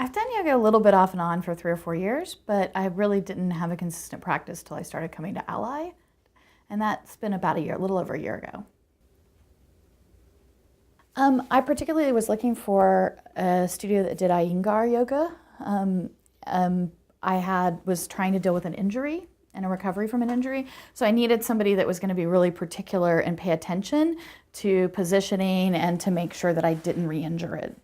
I've done yoga a little bit off and on for 3 or 4 years, but I really didn't have a consistent practice till I started coming to Ally, and that's been about a year, a little over a year ago. I particularly was looking for a studio that did Iyengar yoga. Was trying to deal with an injury and a recovery from an injury, so I needed somebody that was going to be really particular and pay attention to positioning and to make sure that I didn't re-injure it.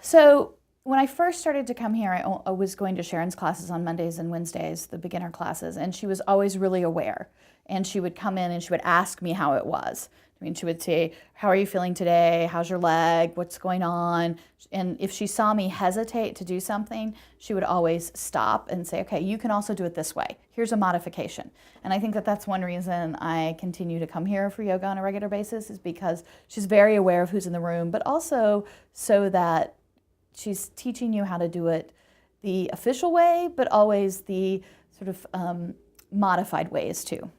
So when I first started to come here, I was going to Sharon's classes on Mondays and Wednesdays, the beginner classes, and she was always really aware. And she would come in and she would ask me how it was. I mean, she would say, how are you feeling today? How's your leg? What's going on? And if she saw me hesitate to do something, she would always stop and say, okay, you can also do it this way. Here's a modification. And I think that that's one reason I continue to come here for yoga on a regular basis, is because she's very aware of who's in the room, but also so that she's teaching you how to do it the official way, but always the sort of modified ways too.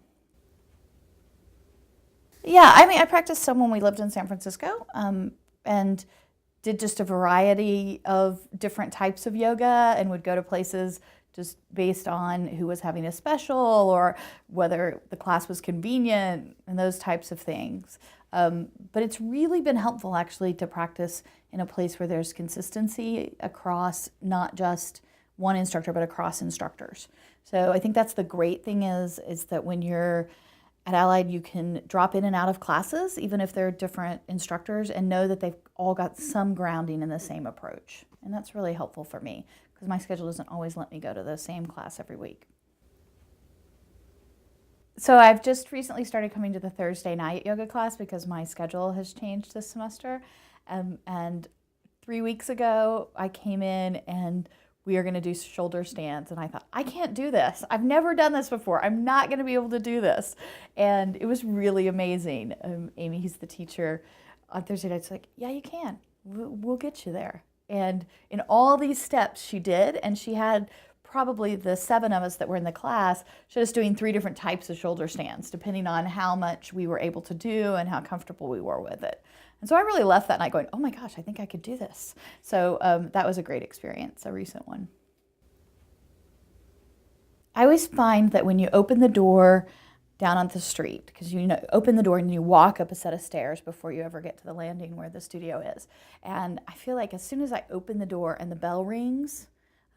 Yeah, I mean, I practiced some when we lived in San Francisco, and did just a variety of different types of yoga, and would go to places just based on who was having a special or whether the class was convenient and those types of things. But it's really been helpful actually to practice in a place where there's consistency across not just one instructor, but across instructors. So I think that's the great thing is that when you're at Allied, you can drop in and out of classes, even if they're different instructors, and know that they've all got some grounding in the same approach. And that's really helpful for me, because my schedule doesn't always let me go to the same class every week. So I've just recently started coming to the Thursday night yoga class because my schedule has changed this semester. And 3 weeks ago, I came in and we are going to do shoulder stands. And I thought, I can't do this. I've never done this before. I'm not going to be able to do this. And it was really amazing. Amy, he's the teacher, on Thursday nights, like, yeah, you can. We'll get you there. And in all these steps she did, and she had probably the 7 of us that were in the class, she was doing 3 different types of shoulder stands, depending on how much we were able to do and how comfortable we were with it. And so I really left that night going, oh my gosh, I think I could do this. So that was a great experience, a recent one. I always find that when you open the door down on the street, because open the door and you walk up a set of stairs before you ever get to the landing where the studio is. And I feel like as soon as I open the door and the bell rings,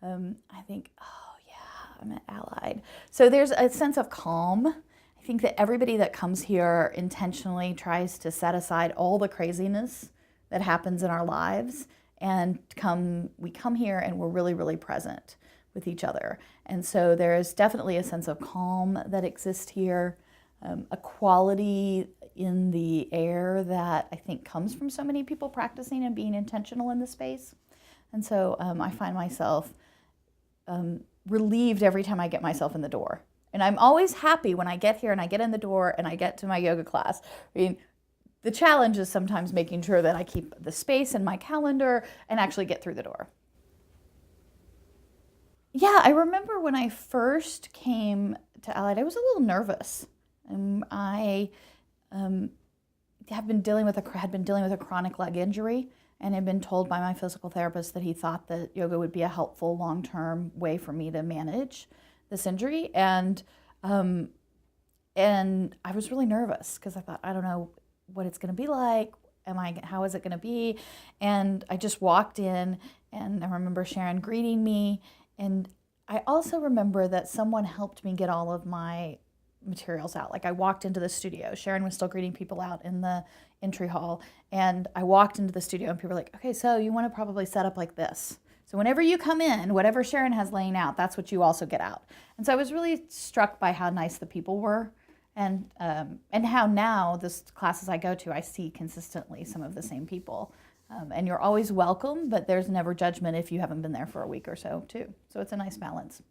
I think, oh yeah, I'm at Allied. So there's a sense of calm. I think that everybody that comes here intentionally tries to set aside all the craziness that happens in our lives, and we come here and we're really, really present with each other. And so there is definitely a sense of calm that exists here, a quality in the air that I think comes from so many people practicing and being intentional in the space. And so I find myself relieved every time I get myself in the door. And I'm always happy when I get here and I get in the door and I get to my yoga class. I mean, the challenge is sometimes making sure that I keep the space in my calendar and actually get through the door. Yeah, I remember when I first came to Allied, I was a little nervous. I had been dealing with a chronic leg injury, and had been told by my physical therapist that he thought that yoga would be a helpful long-term way for me to manage this injury. And I was really nervous because I thought, I don't know what it's going to be like. How is it going to be? And I just walked in, and I remember Sharon greeting me. And I also remember that someone helped me get all of my materials out. Like I walked into the studio. Sharon was still greeting people out in the entry hall. And I walked into the studio and people were like, okay, so you want to probably set up like this. So whenever you come in, whatever Sharon has laying out, that's what you also get out. And so I was really struck by how nice the people were, and how now the classes I go to, I see consistently some of the same people. And you're always welcome, but there's never judgment if you haven't been there for a week or so too. So it's a nice balance.